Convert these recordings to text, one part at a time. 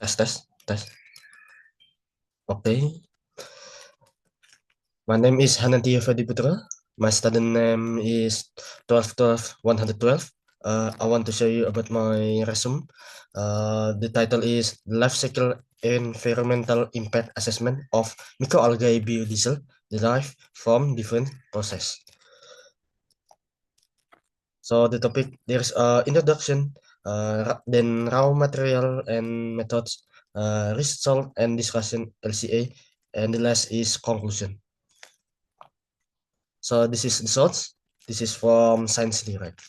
Tes, tes, tes. Okay. My name is Hanantia Fadiputra. My student name is 1212-112. I want to show you about my resume. The title is Life Cycle Environmental Impact Assessment of Microalgae Biodiesel Derived from Different Process. So the topic, there's introduction, then raw material and methods, result and discussion LCA, and the last is conclusion. So this is the source. This is from Science Direct.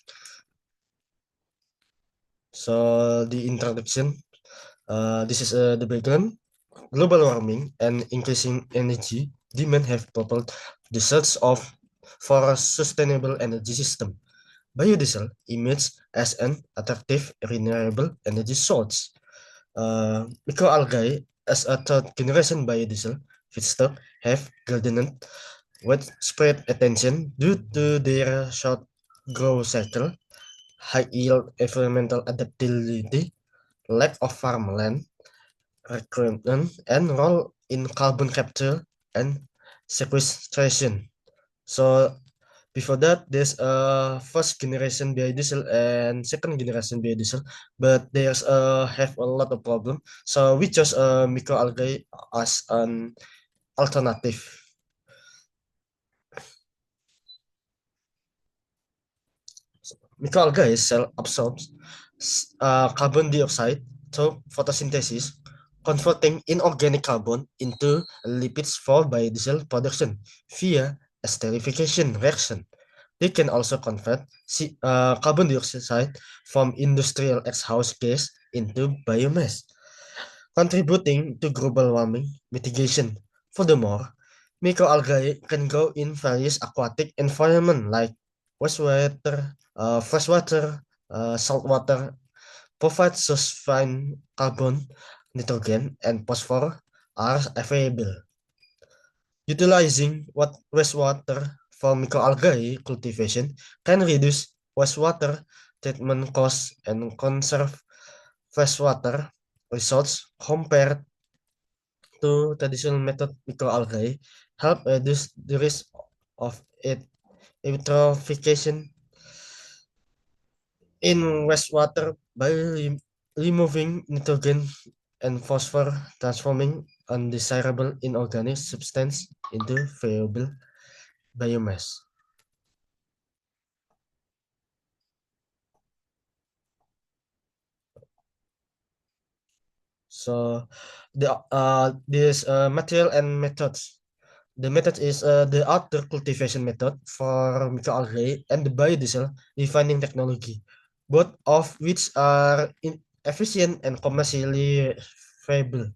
So the introduction. This is the background. Global warming and increasing energy demand have propelled the search for a sustainable energy system. Biodiesel emerges as an attractive renewable energy source. Microalgae as a third generation biodiesel feedstock have garnered widespread attention due to their short growth cycle, high yield environmental adaptability, lack of farmland recruitment, and role in carbon capture and sequestration. So before that, there's a first generation biodiesel and second generation biodiesel, but there's have a lot of problem. So we chose microalgae as an alternative. Microalgae cell absorbs carbon dioxide through photosynthesis, converting inorganic carbon into lipids for biodiesel production via esterification reaction. They can also convert carbon dioxide from industrial exhaust gas into biomass, contributing to global warming mitigation. Furthermore, microalgae can grow in various aquatic environments like wastewater, freshwater, saltwater, provide sustained carbon, nitrogen, and phosphorus are available. Utilizing wastewater for microalgae cultivation can reduce wastewater treatment costs and conserve freshwater resources compared to traditional method. Microalgae help reduce the risk of eutrophication in wastewater by removing nitrogen and phosphorus, transforming undesirable inorganic substance into viable biomass. So this material and methods. The method is the outdoor cultivation method for microalgae and the biodiesel refining technology, both of which are efficient and commercially viable.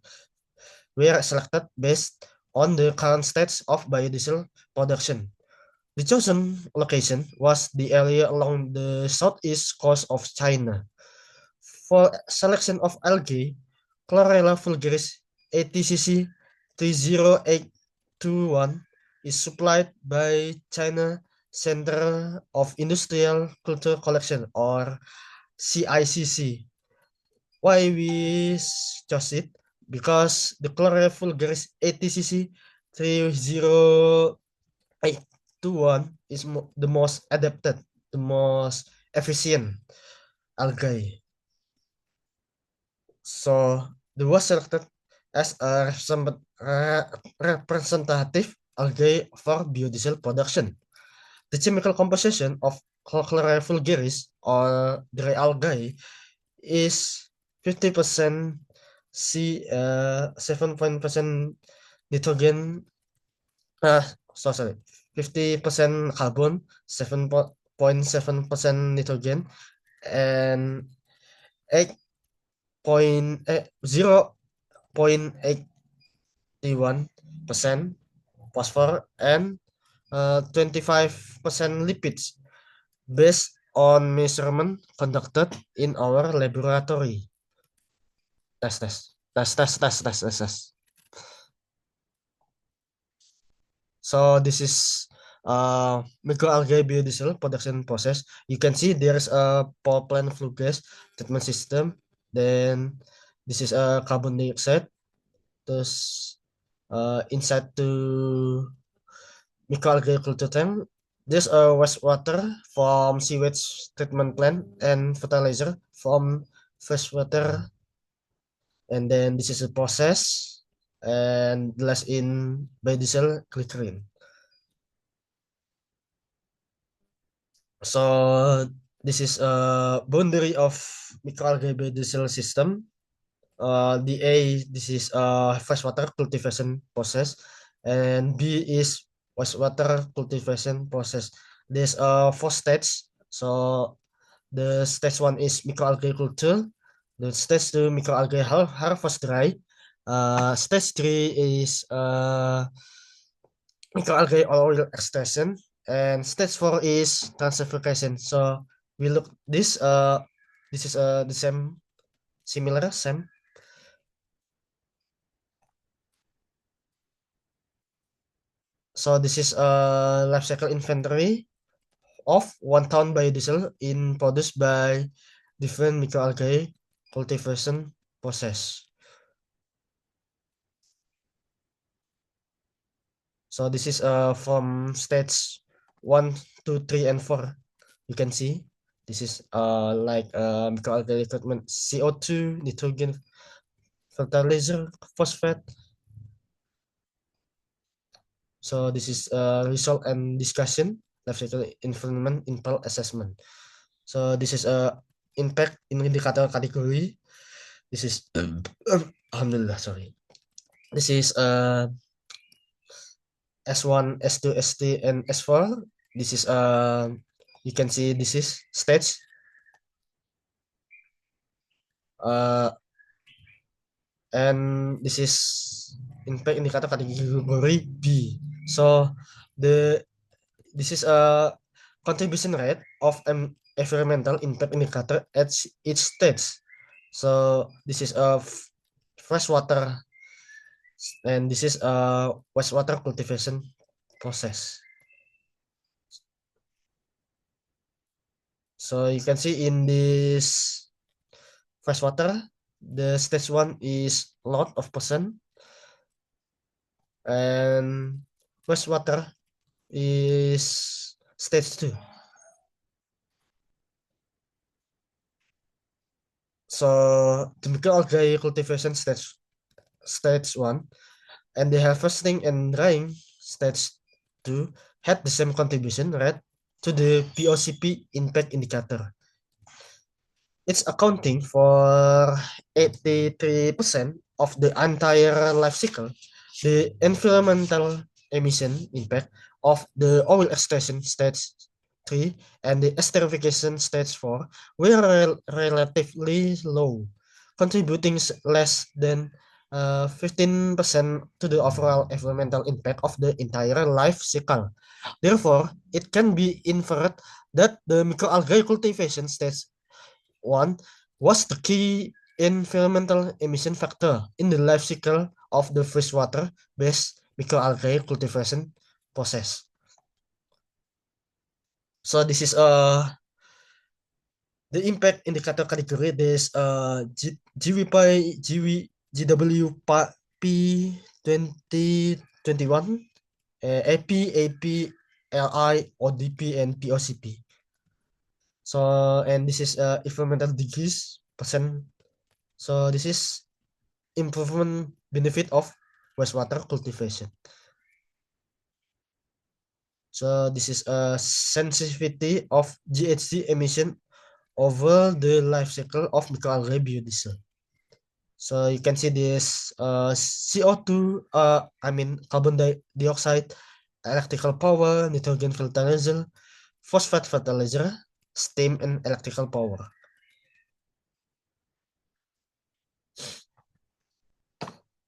We are selected based on the current stage of biodiesel production. The chosen location was the area along the southeast coast of China. For selection of algae, Chlorella vulgaris ATCC 30821 is supplied by China Center of Industrial Culture Collection or CICC. Why we chose it? Because the Chlorella vulgaris ATCC 30821 is the most adapted, the most efficient algae. So they was selected as a representative algae for biodiesel production. The chemical composition of Chlorella vulgaris or dry algae is 50% C, 7% nitrogen, uh, sorry, 50% carbon, 7.7% nitrogen, and 0.81% phosphor and 25% lipids based on measurement conducted in our laboratory. Test, test, test, test, test, test, test, test. So this is microalgae biodiesel production process. You can see there's a power plant flue gas treatment system. Then This is a carbon dioxide. Terus inside to microagriculture tank, there's a wastewater from sewage treatment plant and fertilizer from freshwater, and then this is a process and last in biodiesel glycerin. So this is a boundary of microalgae biodiesel system. The A, this is a freshwater cultivation process, and B is wastewater cultivation process. There's four stages. So the stage one is microalgae culture. The stage two microalgae harvest dry. Stage three is microalgae oil extraction, and stage four is translocation. So we look this is the same similar same. So this is a life cycle inventory of 1 ton biodiesel in produced by different microalgae cultivation process. So this is from stage 1, 2, 3, and 4. You can see this is like microalgae recruitment, CO2, nitrogen, fertilizer, phosphate. So this is result and discussion, life cycle environment impact assessment. So this is impact in indicator category. This is alhamdulillah, sorry. This is S1, S2, ST, and S4. This is you can see this is stage. And this is impact indicator category B. So the this is a contribution rate of an environmental impact indicator at each stage. So this is a freshwater, and this is a wastewater cultivation process. So you can see in this freshwater, the stage one is lot of percent, and wastewater is stage two. So typical algae cultivation stage one, and the harvesting and drying stage two had the same contribution rate to the POCP impact indicator. It's accounting for 83% of the entire life cycle. The environmental emission impact of the oil extraction stage 3 and the esterification stage 4 were relatively low, contributing less than 15% to the overall environmental impact of the entire life cycle. Therefore, it can be inferred that the microalgae cultivation stage 1 was the key environmental emission factor in the life cycle of the freshwater-based microalgae cultivation process. So this is the impact indicator category. This GWP P 2021, AP, LI, ODP, and POCP. So and this is environmental degrees percent. So this is improvement benefit of wastewater cultivation. So this is a sensitivity of GHG emission over the life cycle of microalgae biodiesel. So you can see this CO2, carbon dioxide, electrical power, nitrogen fertilizer, phosphate fertilizer, steam, and electrical power.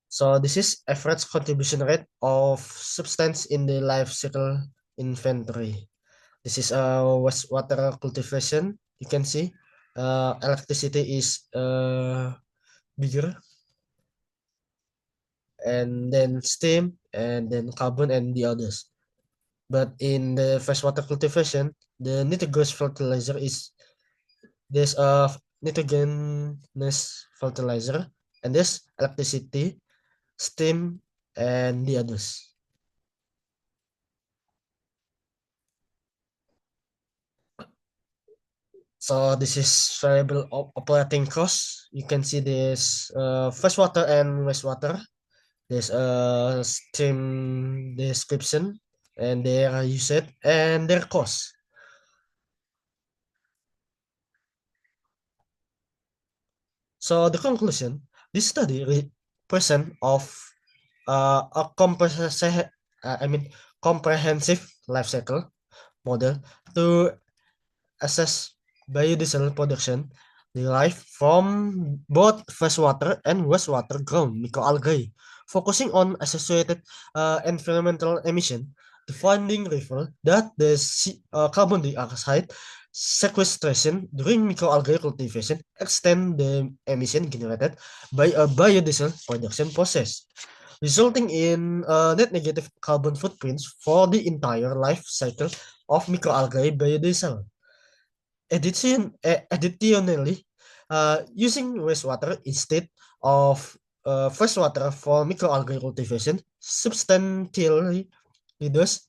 So this is average contribution rate of substance in the life cycle inventory. This is a wastewater cultivation. You can see electricity is bigger, and then steam, and then carbon, and the others. But in the freshwater cultivation, the nitrogenous fertilizer is there's a nitrogenous fertilizer, and this electricity, steam, and the others. So this is variable operating cost. You can see this freshwater and wastewater. There's a stream description and their usage and their cost. So the conclusion, this study present of a I mean comprehensive life cycle model to assess biodiesel production derived from both freshwater and wastewater ground microalgae, focusing on associated environmental emission. The finding revealed that the carbon dioxide sequestration during microalgae cultivation extend the emission generated by a biodiesel production process, resulting in net negative carbon footprints for the entire life cycle of microalgae biodiesel. Additionally, using wastewater instead of freshwater for microalgae cultivation substantially reduces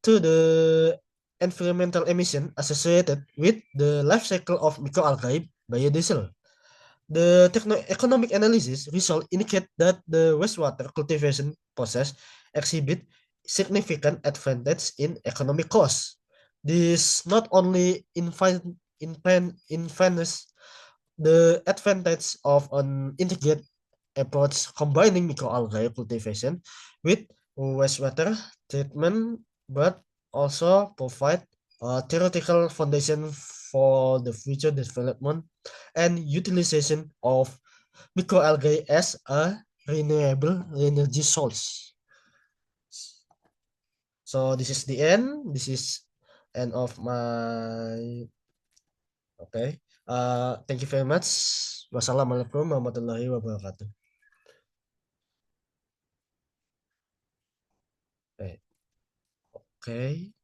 to the environmental emission associated with the life cycle of microalgae biodiesel. The techno-economic analysis result indicate that the wastewater cultivation process exhibit significant advantage in economic costs. This not only advances the advantage of an integrated approach combining microalgae cultivation with wastewater treatment, but also provide a theoretical foundation for the future development and utilization of microalgae as a renewable energy source. So this is the end. This is end of my okay. Thank you very much. Wassalamualaikum warahmatullahi wabarakatuh. Okay. Okay.